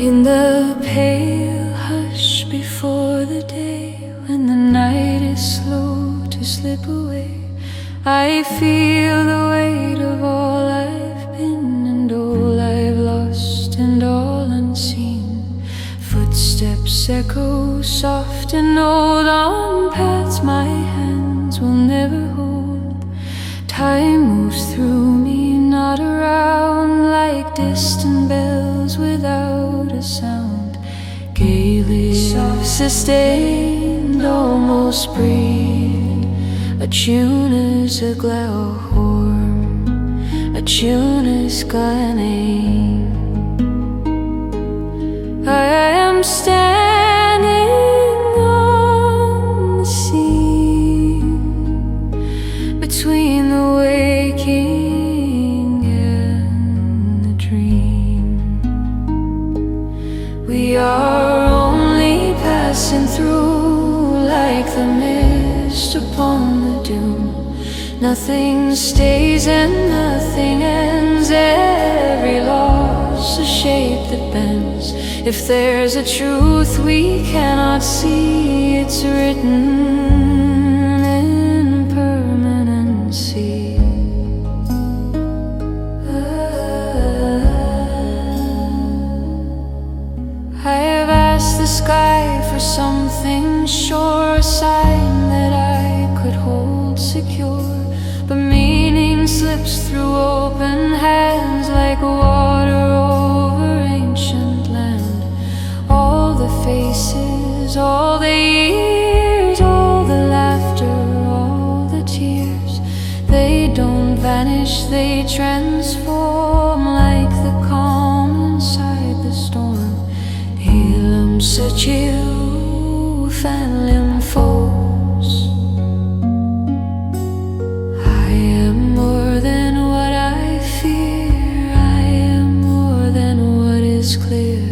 In the pale hush before the day, when the night is slow to slip away, I feel the weight of all I've been and all I've lost and all unseen. Footsteps echo soft and old on paths my hands will never hold. Time moves through me, not around, like distant bells without a sound. Gaily sustained, almost breathe. A tune is a glow horn, a tune is gleaming. I am standing on the scene, between the waking and the dream. We are only passing through, like the mist upon the dune. Nothing stays and nothing ends. Every loss a shape that bends. If there's a truth we cannot see, it's written in permanency. I have asked the sky for something sure, a sign that I could hold secure. But meaning slips through open hands, like water over ancient land. All the faces, all the years, all the laughter, all the tears, they don't vanish, they transform, like the calm inside the storm. Elam chill, fan limb foes. I am more than what I fear, I am more than what is clear.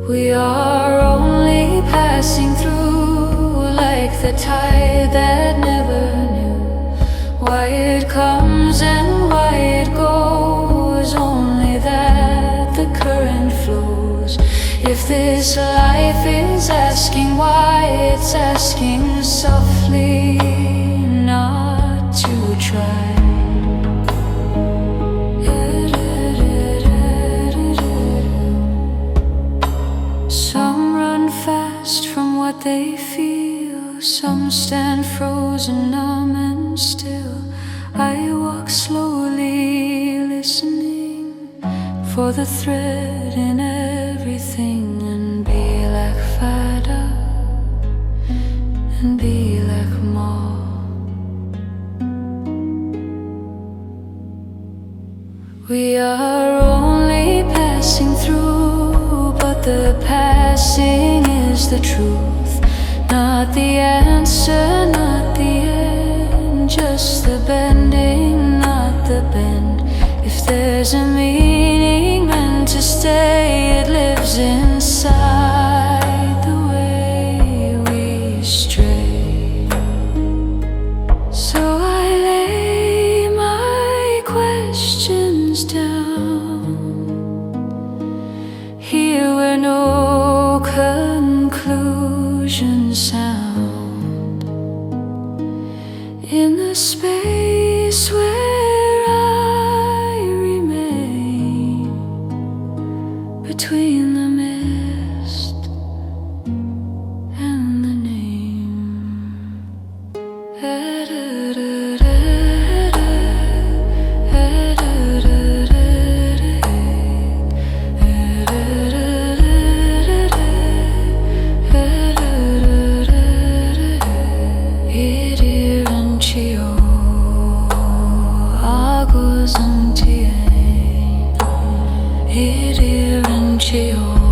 We are only passing through, like the tide that never knew why it comes and why it goes, only that the current flows. If this life is asking why, it's asking softly, not to try. Some run fast from what they feel, some stand frozen, numb and still. I walk slowly, listening for the thread in everything, and be like fada, and be like Ma. We are only passing through, but the passing is the truth, not the answer, not the end, just the bending, not the bend. If there's a meaning meant to stay, it lives inside the way we stray. So I lay my questions down here where no conclusions sound, in the space where I remain, between the mist and the name. It empty.